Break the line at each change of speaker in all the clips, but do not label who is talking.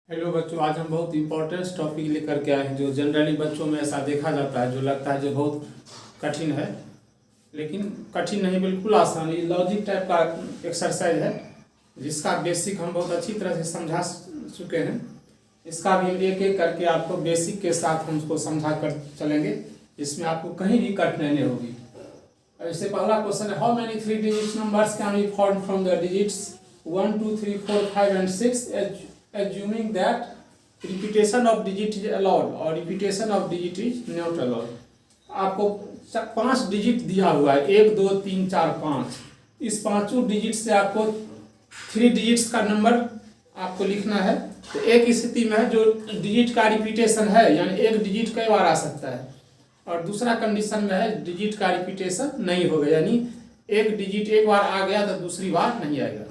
Hello बच्चों, आज हम बहुत इंपॉर्टेंट टॉपिक लेकर के आए हैं जो जनरली बच्चों में ऐसा देखा जाता है, जो लगता है जो बहुत कठिन है, लेकिन कठिन नहीं, बिल्कुल आसान। ये लॉजिक टाइप का एक्सरसाइज है जिसका बेसिक हम बहुत अच्छी तरह से समझा चुके हैं। इसका भी एक एक करके आपको बेसिक के साथ हम उसको समझा कर चलेंगे, जिसमें आपको कहीं भी कठिनाई नहीं होगी। ऐसे पहला क्वेश्चन है, how many 3 digit numbers can be form from the digits 1 2 3 4 5 and 6 assuming that repetition of digit is allowed or repetition of digit is not allowed। आपको 5 डिजिट दिया हुआ है, 1 2 3 4 5। इस पांचों डिजिट से आपको 3 डिजिट्स का नंबर आपको लिखना है। तो एक स्थिति में है जो डिजिट का रिपीटेशन है, यानी एक डिजिट कई बार आ सकता है, और दूसरा कंडीशन में है डिजिट का रिपीटेशन नहीं होगा, यानी एक डिजिट एक बार आ गया तो दूसरी बार नहीं आएगा।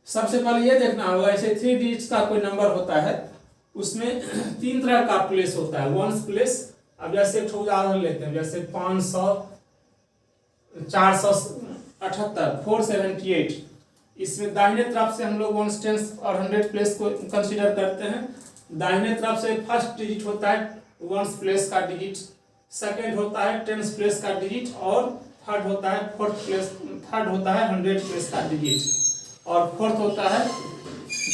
सबसे पहले ये देखना होगा, ऐसे 3 डिजिट्स का कोई नंबर होता है, उसमें 3 तरह का प्लेस होता है, वंस प्लेस। अब जैसे एक उदाहरण लेते हैं, जैसे 500 478 478। इसमें दाहिने तरफ से हम लोग वंस टेंस और 100 प्लेस को कंसीडर करते हैं। दाहिने तरफ से फर्स्ट डिजिट होता है वंस प्लेस का डिजिट, सेकंड होता है टेंस प्लेस का डिजिट, और थर्ड होता है 100 प्लेस का डिजिट, और फोर्थ होता है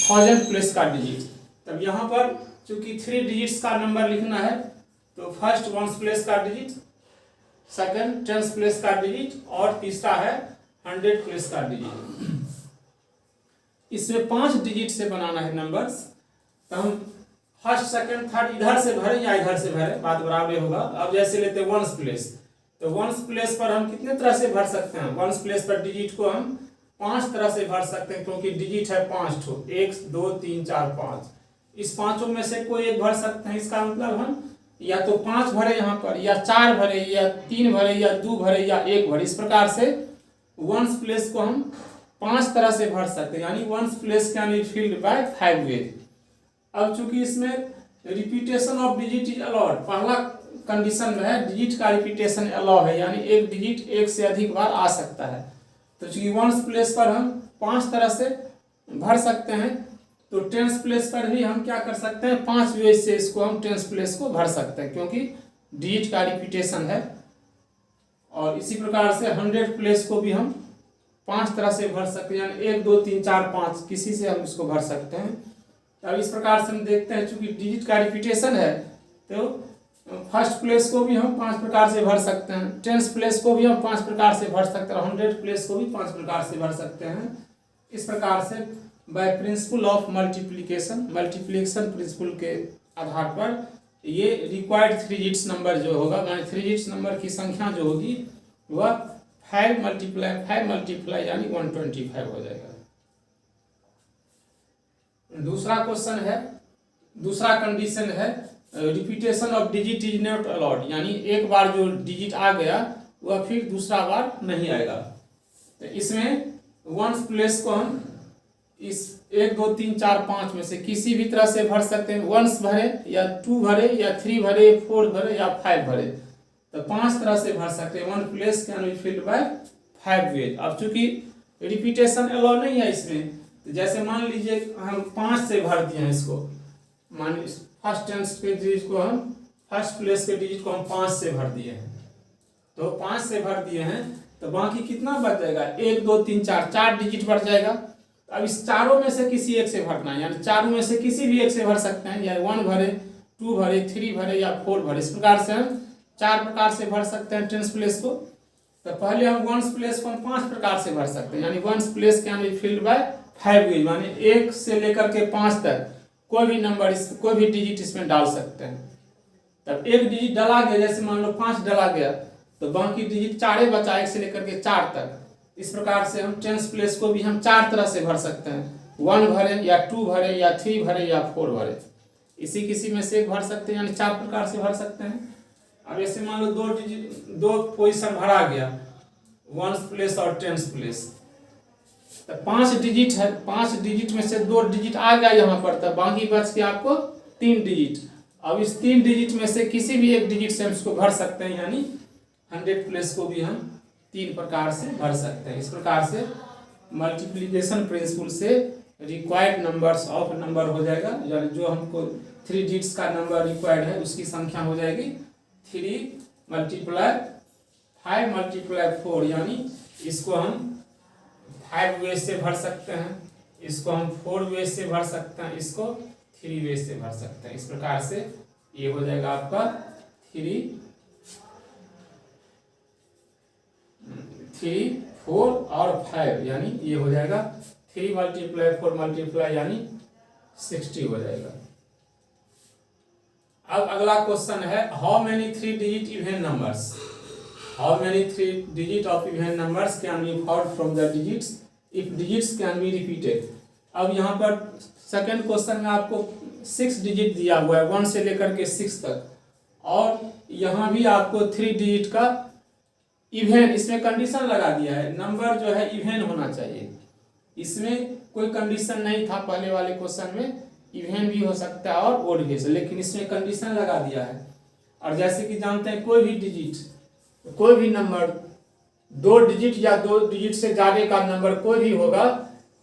1000 प्लेस का डिजिट। तब यहाँ पर चूंकि 3 डिजिट्स का नंबर लिखना है, तो फर्स्ट वंस प्लेस का डिजिट, सेकंड टेंस प्लेस का डिजिट, और तीसरा है 100 प्लेस का डिजिट। इसमें 5 डिजिट से बनाना है नंबर्स। तो हम फर्स्ट सेकंड थर्ड इधर से भरे या इधर से भरे, बात बराबर होगा। अब जैसे लेते हैं वंस प्लेस, तो वंस प्लेस पर हम कितने तरह से भर सकते हैं? वंस प्लेस पर डिजिट को हम 5 तरह से भर सकते हैं, क्योंकि डिजिट है 5 ठो, 1 2 3 4 5। इस पांचों में से कोई एक भर सकते हैं। इसका मतलब हम या तो 5 भरे यहाँ पर, या 4 भरे, या 3 भरे, या 2 भरे, या 1 भरे। इस प्रकार से वंस प्लेस को हम 5 तरह से भर सकते हैं, यानी once place can be filled by 5 ways. अब चूंकि इसमें repetition of digit is allowed, पहला कंडीशन में है डिजिट का रिपीटेशन अलाउ है, यानी एक डिजिट एक से अधिक बार आ सकता है। तो चूंकि वंस प्लेस पर हम 5 तरह से भर सकते हैं, तो टेंस प्लेस पर भी हम क्या कर सकते हैं, 5 वेज से इसको हम टेंस प्लेस को भर सकते हैं, क्योंकि डिजिट का रिपीटेशन है। और इसी प्रकार से 100 प्लेस को भी हम 5 तरह से भर सकते हैं, यानी 1 2 3 4 5 किसी से हम इसको भर सकते हैं। अब इस प्रकार से हम देखते हैं, चूंकि डिजिट का रिपीटेशन है, तो फर्स्ट प्लेस को भी हम 5 प्रकार से भर सकते हैं, टेंस प्लेस को भी हम 5 प्रकार से भर सकते हैं, 100 प्लेस को भी 5 प्रकार से भर सकते हैं। इस प्रकार से by principle of multiplication principle के आधार पर ये रिक्वायर्ड 3 डिजिट्स नंबर जो होगा, यानी 3 डिजिट्स नंबर की संख्या जो होगी वह 5 मल्टीप्लाई यानी 125 हो जाएगा। दूसरा क्वेश्चन है, दूसरा कंडीशन है repetition of digit is not allowed, यानी एक बार जो डिजिट आ गया वह फिर दूसरा बार नहीं आएगा। तो इसमें वंस प्लेस को हम इस 1 2 3 4 5 में से किसी भी तरह से भर सकते हैं। वंस भरे, या 2 भरे, या 3 भरे, 4 भरे, या 5 भरे, तो 5 तरह से भर सकते हैं। One place can be filled by 5 ways. अब चूंकि रिपीटेशन अलाउ नहीं है इसमें, तो जैसे मान लीजिए हम 5 से भर दिए हैं इसको, मान लीजिए फर्स्ट टेंस के डिजिट को हम, फर्स्ट प्लेस के डिजिट को हम 5 से भर दिए हैं, तो 5 से भर दिए हैं, तो बाकी कितना बच जाएगा? 1 2 3 4 डिजिट बढ़ जाएगा। अब इस चारों में से किसी एक से भरना है, यानी चारों में से किसी भी एक से भर सकते हैं, या 1 भरे, 2 भरे, 3 भरे, या 4 भरे। इस प्रकार से हम 4 प्रकार से भर सकते हैं टेंस प्लेस को। तो पहले हम वंस प्लेस को हम 5 प्रकार से भर सकते हैं, यानी once place can be filled by 5 ways, यानी 1 से लेकर के 5 तक कोई भी नंबर कोई भी डिजिट इसमें डाल सकते हैं। तब एक डिजिट डाला गया, जैसे मान लो 5 डाला गया, तो बाकी डिजिट 4 बचा, 1 से लेकर के 4 तक। इस प्रकार से हम टेंस प्लेस को भी हम 4 तरह से भर सकते हैं, 1 भरे, या 2 भरे, या 3 भरे, या 4 भरे। इसी किसी में से एक भर सकते हैं, यानी 4 प्रकार से भर सकते हैं। अब ऐसे मान लो 2 पोजिशन भरा गया, वंस प्लेस और टेंस प्लेस, तो 5 डिजिट है, 5 डिजिट में से 2 डिजिट आ गया यहाँ पर, तो बाकी बच के आपको 3 डिजिट। अब इस 3 डिजिट में से किसी भी एक डिजिट से हम इसको भर सकते हैं, यानी 100 प्लेस को भी हम 3 प्रकार से भर सकते हैं। इस प्रकार से मल्टीप्लिकेशन प्रिंसिपल से रिक्वायर्ड नंबर्स ऑफ नंबर हो जाएगा, यानी जो हमको 3 डिजिट्स का नंबर रिक्वायर्ड है उसकी संख्या हो जाएगी 3 मल्टीप्लाई 5 मल्टीप्लाई 4, यानी इसको हम 5 वे से भर सकते हैं, इसको हम 4 वे से भर सकते हैं, इसको 3 वे से भर सकते हैं। इस प्रकार से ये हो जाएगा आपका 3, 4 और 5, यानी ये हो जाएगा 3 मल्टीप्लाई 4 मल्टीप्लाई यानी 60 हो जाएगा। अब अगला क्वेश्चन है, how many 3 digit even numbers, how many 3 digit of even numbers can be found from the digits if digits can be repeated. अब यहाँ पर सेकंड क्वेश्चन में आपको 6 डिजिट दिया हुआ है 1 से लेकर के 6 तक, और यहाँ भी आपको 3 डिजिट का इवेन, इसमें कंडीशन लगा दिया है, नंबर जो है इवेन होना चाहिए। इसमें कोई कंडीशन नहीं था पहले वाले क्वेश्चन में, इवेन भी हो सकता है और ओड भी, लेकिन इसमें कंडीशन लगा दिया है। और जैसे कि जानते हैं कोई भी डिजिट, कोई भी नंबर 2 डिजिट या 2 डिजिट से ज़्यादा का नंबर कोई भी होगा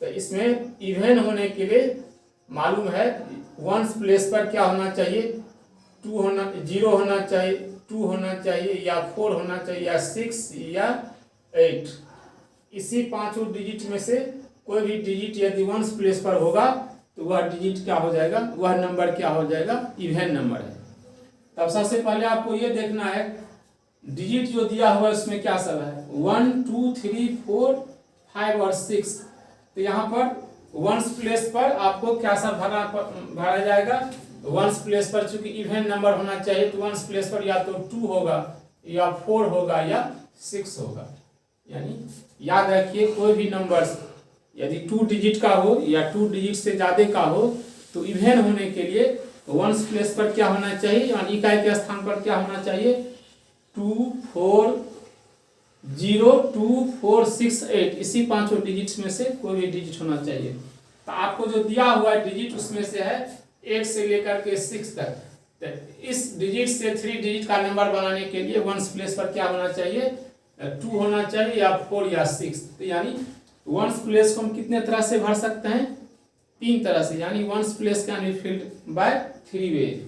तो इसमें इवेन होने के लिए मालूम है वंस प्लेस पर क्या होना चाहिए, 0 होना चाहिए, 2 होना चाहिए, या 4 होना चाहिए, या 6 या 8। इसी 5 डिजिट में से कोई भी डिजिट यदि वंस प्लेस पर होगा तो वह डिजिट क्या हो जाएगा, वह नंबर क्या हो जाएगा, इवेन नंबर है। तब सबसे पहले आपको ये देखना है डिजिट जो दिया हुआ है उसमें क्या सब है, 1 2 3 4 5 और 6। तो यहाँ पर वंस प्लेस पर आपको क्या सब भरा जाएगा, वंस प्लेस पर चूंकि इवेन नंबर होना चाहिए तो वंस प्लेस पर या तो 2 होगा या 4 होगा या 6 होगा। यानी याद रखिए कोई भी नंबर यदि 2 डिजिट का हो या 2 डिजिट से ज़्यादा का हो तो इवेन होने के लिए वंस प्लेस पर क्या होना चाहिए, यानी इकाई के स्थान पर क्या होना चाहिए, 2 4 0 2 4 6 8, इसी 5 डिजिट्स में से कोई भी डिजिट होना चाहिए। तो आपको जो दिया हुआ है डिजिट उसमें से है 8 से लेकर के 6 तक। तो इस डिजिट से 3 डिजिट का नंबर बनाने के लिए वंस प्लेस पर क्या होना चाहिए, 2 होना चाहिए या 4 या 6। तो यानी वंस प्लेस को हम कितने तरह से भर सकते हैं, 3 तरह से, यानी once place can be filled bye 3 वे।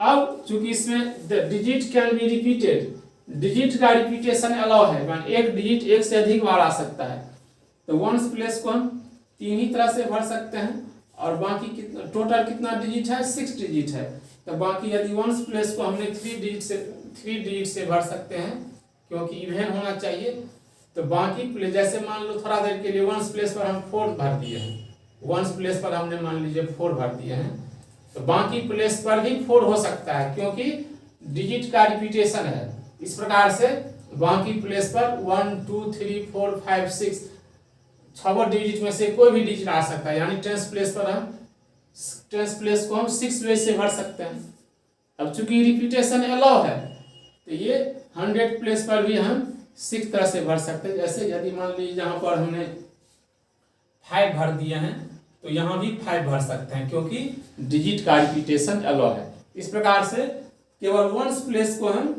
अब चूंकि इसमें digit can be repeated, digit का रिपीटेशन अलाउ है, यानी एक डिजिट एक से अधिक बार आ सकता है। तो वंस प्लेस को हम 3 ही तरह से भर सकते हैं, और बाकी कितना टोटल कितना डिजिट है, 6 डिजिट है। तो बाकी यदि वंस प्लेस को हमने 3 डिजिट से भर सकते हैं क्योंकि इवेन होना चाहिए। तो बाकी प्लेस जैसे मान लो थोड़ा देर के लिए वंस प्लेस पर हम 4 भर दिए हैं, वंस प्लेस पर हमने मान लीजिए 4 भर दिए हैं, तो बाकी प्लेस पर भी 4 हो सकता है क्योंकि डिजिट का रिपीटेशन है। इस प्रकार से बाकी प्लेस पर 1 2 3 4 5 6 6 डिजिट में से कोई भी डिजिट आ सकता है, यानी 10 प्लेस पर हम 10 प्लेस को हम 6 वे से भर सकते हैं। अब चूंकि रिपीटेशन अलाउ है तो ये 100 प्लेस पर भी हम 6 तरह से भर सकते हैं। जैसे यदि मान लीजिए यहाँ पर हमने 5 भर दिए हैं तो यहाँ भी 5 भर सकते हैं क्योंकि डिजिट का रिपीटेशन अलाउ है। इस प्रकार से केवल वंस प्लेस को हम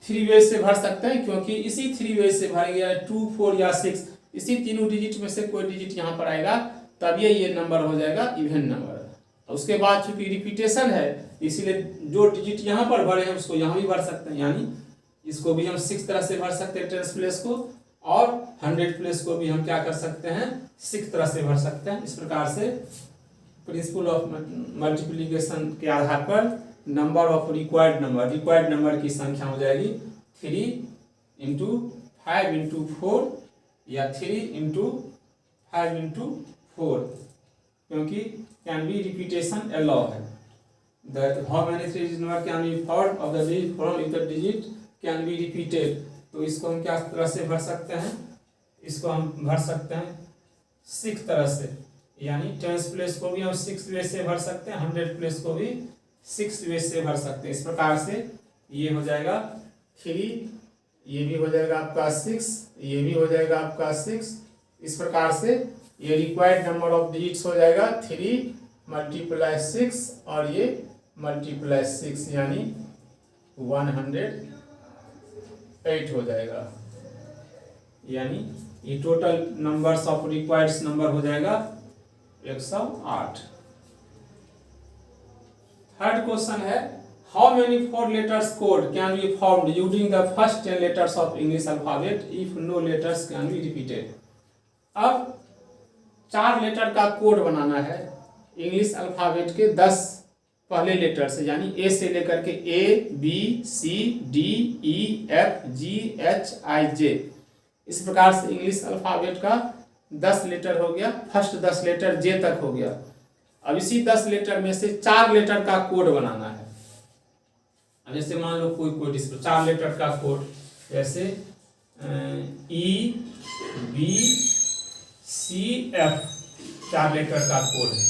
3 वे से भर सकते हैं क्योंकि इसी 3 वे से भर गया 2 4 या 6, इसी तीनों डिजिट में से कोई डिजिट यहाँ पर आएगा तब ये नंबर हो जाएगा इवेन नंबर। उसके बाद चूंकि रिपीटेशन है इसीलिए जो डिजिट यहाँ पर भरे हैं उसको यहाँ भी भर सकते हैं, यानी इसको भी हम 6 तरह से भर सकते हैं 10 प्लेस को, और 100 प्लेस को भी हम क्या कर सकते हैं 6 तरह से भर सकते हैं। इस प्रकार से प्रिंसिपल ऑफ मल्टीप्लिकेशन के आधार पर नंबर ऑफ रिक्वायर्ड नंबर की संख्या हो जाएगी 3 × 5 × 4 या 3 × 5 × 4, क्योंकि कैन बी रिपीटेशन अलाउ है। How many 3 digit number can be found of the digit from if the digit can be repeated. तो इसको हम क्या तरह से भर सकते हैं, इसको हम भर सकते हैं 6 तरह से, यानी 10 प्लेस को भी हम 6 वे से भर सकते हैं, 100 प्लेस को भी 6 वे से भर सकते हैं। इस प्रकार से ये हो जाएगा 3, ये भी हो जाएगा आपका 6, ये भी हो जाएगा आपका 6। इस प्रकार से ये रिक्वायर्ड नंबर ऑफ डिजिट्स हो जाएगा 3 × 6 और ये × 6 यानी 108 हो जाएगा। यानी ये total numbers of required number हो जाएगा 108। थर्ड क्वेश्चन है, how many 4 letters code can be formed using the first 10 letters of English alphabet if no letters can be repeated. अब 4 लेटर का कोड बनाना है इंग्लिश अल्फाबेट के 10 पहले letter से, यानी ए से लेकर के ABCDEFGHIJ। इस प्रकार से इंग्लिश अल्फाबेट का 10 लेटर हो गया, फर्स्ट 10 लेटर जे तक हो गया। अब इसी 10 लेटर में से 4 लेटर का कोड बनाना है। अब जैसे मान लो कोई कोड, इस पर 4 लेटर का कोड, जैसे EBCF 4 लेटर का कोड है।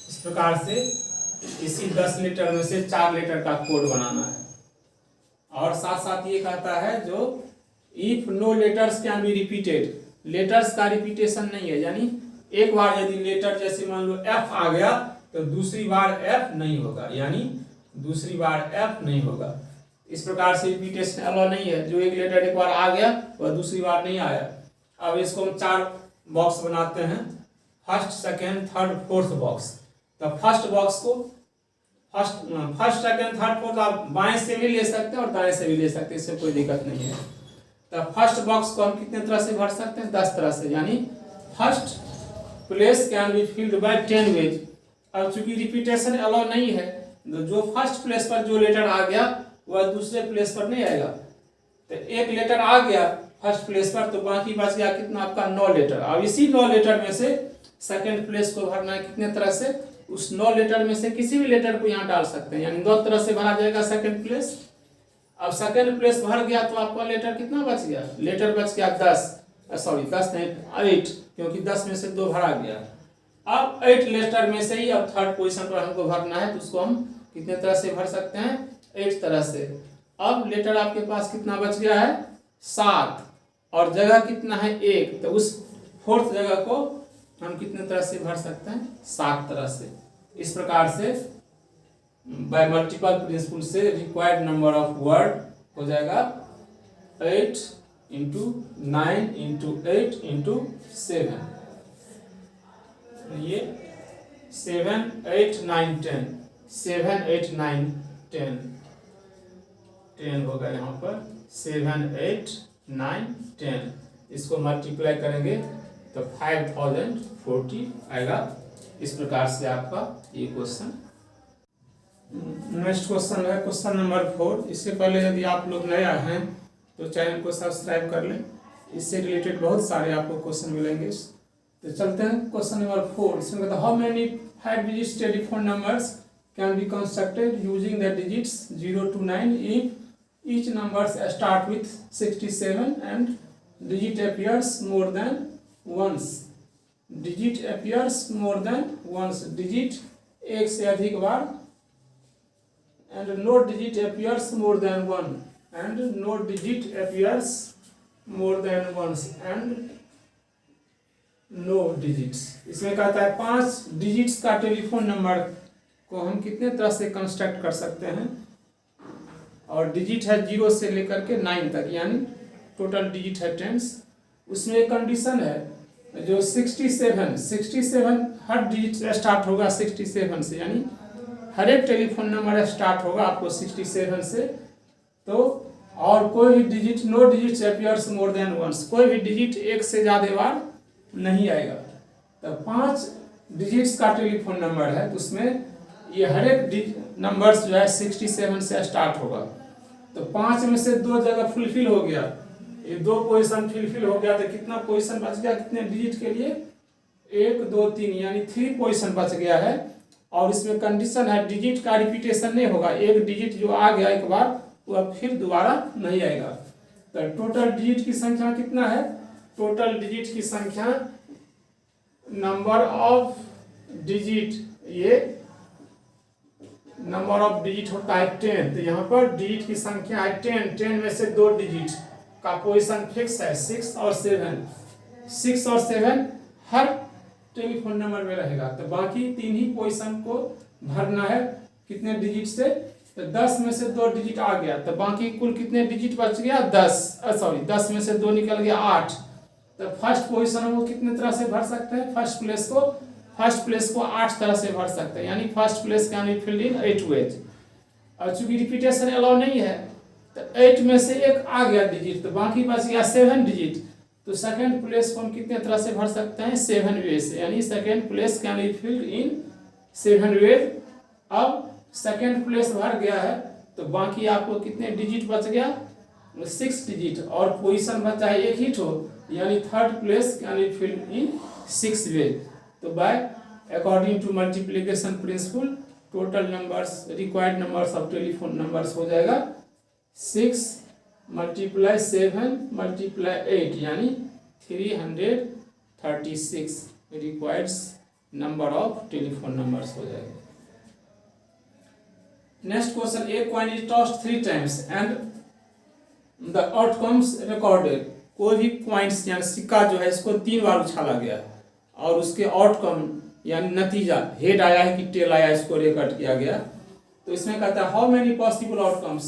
इस प्रकार से इसी 10 लेटर में से 4 लेटर का कोड बनाना है। और साथ साथ ये कहता है जो if no letters can be repeated, letters का रिपीटेशन नहीं है, यानी एक बार यदि लेटर जैसे मान लो F आ गया तो दूसरी बार F नहीं होगा, यानी दूसरी बार F नहीं होगा। इस प्रकार से रिपीटेशन अलाउ नहीं है, जो एक लेटर एक बार आ गया वह दूसरी बार नहीं आया। अब इसको हम 4 बॉक्स बनाते हैं, first, second, third, fourth box. तो फर्स्ट बॉक्स को फर्स्ट, सेकेंड, थर्ड, फोर्थ आप बाएं से भी ले सकते हैं और दाएं से भी ले सकते हैं, इससे कोई दिक्कत नहीं है। तो फर्स्ट बॉक्स को हम कितने तरह से भर सकते हैं? 10 तरह से, यानी first place can be filled by 10 ways. अब चूंकि रिपीटेशन अलाउ नहीं है, तो जो फर्स्ट प्लेस पर जो लेटर आ गया वह दूसरे प्लेस पर नहीं आएगा। तो एक लेटर आ गया फर्स्ट प्लेस पर, तो बाकी बच गया कितना आपका 9 लेटर। अब इसी 9 लेटर में से सेकंड प्लेस को भरना है कितने तरह से? उस 9 लेटर में से किसी भी लेटर को यहाँ डाल सकते हैं, यानी 2 तरह से भरा जाएगा सेकंड प्लेस। अब सेकंड प्लेस भर गया तो आपका लेटर कितना बच गया? लेटर बच गया 10 नहीं 8, क्योंकि 10 में से 2 भरा गया। अब 8 लेटर में से ही अब थर्ड पोजीशन पर हमको भरना है, तो उसको हम कितने तरह से भर सकते हैं? 8 तरह से। अब लेटर आपके पास कितना बच गया है? 7, और जगह कितना है? 1, तो उस फोर्थ जगह को हम कितने तरह से भर सकते हैं? 7 तरह से। इस प्रकार से बाय मल्टीपल प्रिंसिपल से रिक्वायर्ड नंबर ऑफ वर्ड हो जाएगा 8 इंटू 9 इंटू 8 इंटू 7। ये 7 8 9 10, 7 8 9 10 10 होगा यहाँ पर 7 8 9 10। इसको मल्टीप्लाई करेंगे तो 5040 आएगा। इस प्रकार से आपका ये क्वेश्चन। नेक्स्ट क्वेश्चन है क्वेश्चन नंबर 4। इससे पहले यदि आप लोग नए हैं तो चैनल को सब्सक्राइब कर लें, इससे रिलेटेड बहुत सारे आपको क्वेश्चन मिलेंगे। तो चलते हैं क्वेश्चन नंबर 4। इसमें कहता है how many 5 digit telephone numbers can be constructed using the digits 0 to 9 if each numbers start with 67 and digit appears more than once। digit appears more than once, digit एक से अधिक बार, and no digit appears more than one, and no digit appears more than once, and no digits। इसमें कहता है 5 digits का telephone number को हम कितने तरह से कंस्ट्रक्ट कर सकते हैं, और डिजिट है 0 से लेकर के 9 तक, यानी टोटल डिजिट है 10। उसमें एक कंडीशन है जो 67 हर डिजिट स्टार्ट होगा 67 से, यानी हर एक टेलीफोन नंबर स्टार्ट होगा आपको 67 से। तो और कोई भी digit, no digits appears more than once, कोई भी डिजिट एक से ज़्यादा बार नहीं आएगा। तो 5 डिजिट्स का टेलीफोन नंबर है, तो उसमें ये हर एक नंबर्स जो है 67 से स्टार्ट होगा। तो 5 में से 2 जगह फुलफिल हो गया, ये 2 पोजीशन फुलफिल हो गया, तो कितना पोजीशन बच गया कितने डिजिट के लिए? 1 2 3, यानी 3 पोजीशन बच गया है। और इसमें कंडीशन है डिजिट का रिपीटेशन नहीं होगा, एक डिजिट जो आ गया एक बार वह फिर दोबारा नहीं आएगा। तो टोटल डिजिट की संख्या कितना है? टोटल डिजिट की संख्या नंबर ऑफ डिजिट, ये नंबर ऑफ डिजिट होता है 10, तो यहाँ पर डिजिट की संख्या है 10 में से 2 डिजिट का पोजीशन फिक्स है 6 और 7 हर टेलीफोन नंबर में रहेगा। तो बाकी 3 ही पोजीशन को भरना है कितने डिजिट से? तो 10 में से 2 डिजिट आ गया, तो बाकी कुल कितने डिजिट बच गया? 10 में से 2 निकल गया 8। तो फर्स्ट पोजीशन को कितने तरह से भर सकते हैं? फर्स्ट प्लेस को फर्स्ट प्लेस को 8 तरह से भर सकते हैं, यानी first place can be filled in 8 ways. और चूंकि रिपीटेशन अलाउ नहीं है तो 8 में से एक आ गया डिजिट तो बाकी बच गया 7 डिजिट, तो सेकंड प्लेस को हम कितने तरह से भर सकते हैं, 7 वे से, यानी second place can be filled इन 7 वे। अब सेकंड प्लेस भर गया है तो बाकी आपको कितने डिजिट बच गया, 6 डिजिट, और पोजीशन बचा है एक ही ठो, यानी third place can be filled in 6 way. तो by according to multiplication principle total numbers required numbers of telephone numbers हो जाएगा 6 × 7 × 8 यानी 336 required number of telephone numbers हो जाएगा। Next question, a coin is tossed 3 times and the outcomes recorded. कोई भी coins यानी सिक्का जो है इसको 3 बार उछाला गया और उसके आउटकम यानी नतीजा हेड आया है कि टेल आया इसको रिकॉर्ड किया गया। तो इसमें कहता है हाउ मेनी पॉसिबल आउटकम्स,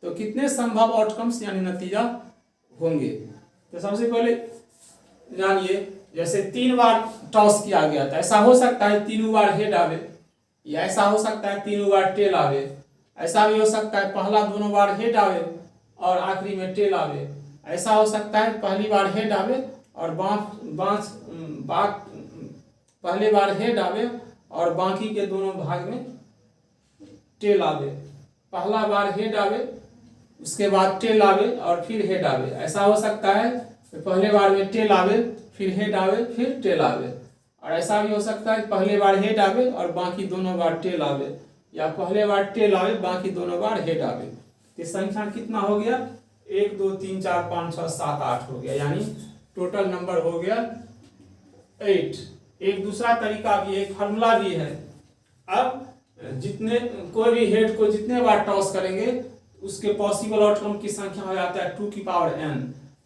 तो कितने संभव आउटकम्स यानी नतीजा होंगे। तो सबसे पहले जानिए, जैसे 3 बार टॉस किया गया था, ऐसा हो सकता है 3 बार हेड आवे, या ऐसा हो सकता है 3 बार टेल आवे, ऐसा भी हो सकता है पहला 2 बार हेड आवे और आखिरी में टेल आवे, ऐसा हो सकता है पहली बार हेड आवे और पहले बार हेड आवे और बाकी के दोनों भाग में टेल आवे, पहला बार हेड आवे उसके बाद टेल आवे और फिर हेड आवे। ऐसा हो सकता है पहले बार में टेल आवे फिर हेड आवे फिर टेल आवे, और ऐसा भी हो सकता है पहले बार हेड आवे और बाकी दोनों बार टेल आवे, या पहले बार टेल आवे बाकी दोनों बार हेड आवे। तो संख्या कितना हो गया, 1 2 3 4 5 6 7 8 हो गया, यानी टोटल नंबर हो गया 8। एक दूसरा तरीका भी है, एक फार्मूला भी है। अब जितने कोई भी हेड को जितने बार टॉस करेंगे उसके पॉसिबल आउटकम की संख्या हो जाता है 2 की पावर n।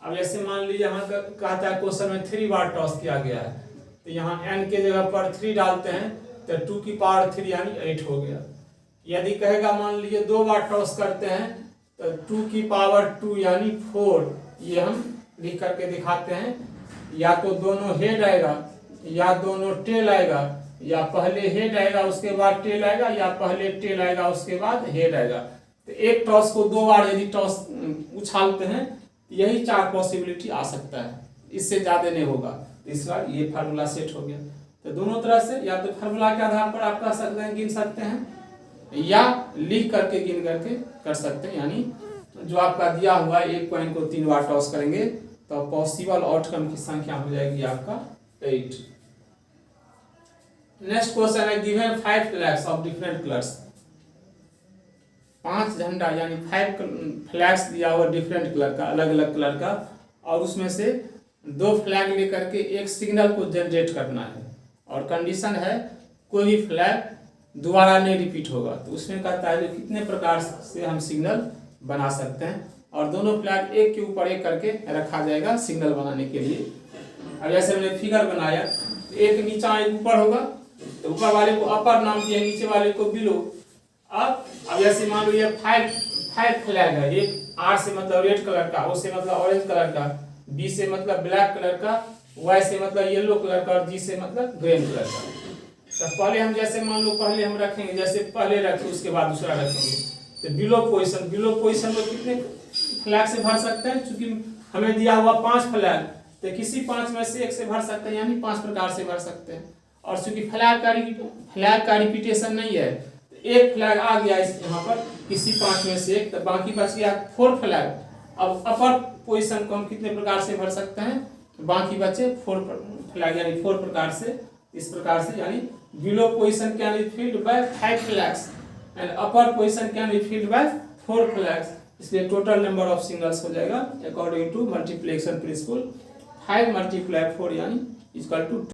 अब जैसे मान लीजिए यहाँ कहता है क्वेश्चन में 3 बार टॉस किया गया है, तो यहाँ n के जगह पर 3 डालते हैं तो 2 की पावर 3 यानी 8 हो गया। यदि कहेगा मान लीजिए 2 बार टॉस करते हैं तो 2 की पावर 2 यानी 4, ये हम लिख करके दिखाते हैं। या तो दोनों हेड आएगा या दोनों टेल आएगा, या पहले हेड आएगा उसके बाद टेल आएगा, या पहले टेल आएगा उसके बाद हेड आएगा। तो एक टॉस को 2 बार यदि टॉस उछालते हैं यही 4 पॉसिबिलिटी आ सकता है, इससे ज़्यादा नहीं होगा। तो इस बार ये फार्मूला सेट हो गया। तो दोनों तरह से या तो फार्मूला के आधार पर आप कर सकते हैं, गिन सकते हैं, या लिख करके गिन करके कर सकते हैं। यानी जो आपका दिया हुआ एक कॉइन को 3 बार टॉस करेंगे तो पॉसिबल आउटकम की संख्या हो जाएगी आपका 8। नेक्स्ट क्वेश्चन है, given 5 flags of different colours. 5 झंडा यानी 5 फ्लैग्स दिया हुआ डिफरेंट कलर का, अलग अलग कलर का, और उसमें से 2 फ्लैग लेकर के एक सिग्नल को जनरेट करना है, और कंडीशन है कोई भी फ्लैग दोबारा नहीं रिपीट होगा। तो उसमें कहता है कितने प्रकार से हम सिग्नल बना सकते हैं, और दोनों फ्लैग एक के ऊपर एक करके रखा जाएगा सिग्नल बनाने के लिए। अब जैसे मैंने फिगर बनाया, एक नीचा एक ऊपर होगा तो ऊपर वाले को अपर नाम दिया, नीचे वाले को बिलो। अब जैसे मान लो ये 5 फ्लैग है, एक R से मतलब रेड कलर का, O से मतलब ऑरेंज कलर का, B से मतलब ब्लैक कलर का, Y से मतलब येलो कलर का, और G से मतलब ग्रीन कलर का। तो पहले हम जैसे मान लो पहले हम रखेंगे, जैसे पहले रखे उसके बाद दूसरा रखेंगे। तो बिलो पोजिशन में कितने फ्लैग से भर सकते हैं, चूंकि हमें दिया हुआ 5 फ्लैग, तो किसी 5 में से एक से भर सकते हैं, यानी 5 प्रकार से भर सकते हैं। और चूंकि फ्लैग का रिपीटेशन नहीं है, तो एक फ्लैग आ गया इस यहाँ पर किसी 5 में से एक, तो बाकी बच गया 4 फ्लैग। अब अपर पोजीशन को हम कितने प्रकार से भर सकते हैं, बाकी बचे 4 फ्लैग यानी 4 प्रकार से। इस प्रकार से यानी below position can be filled by 5 flags and upper position can be filled bye 4 flags. इसलिए टोटल नंबर ऑफ सिग्नल्स हो जाएगा अकॉर्डिंग टू मल्टीप्लिकेशन प्रिंसिपल 5 × 4 यानी इक्वल टू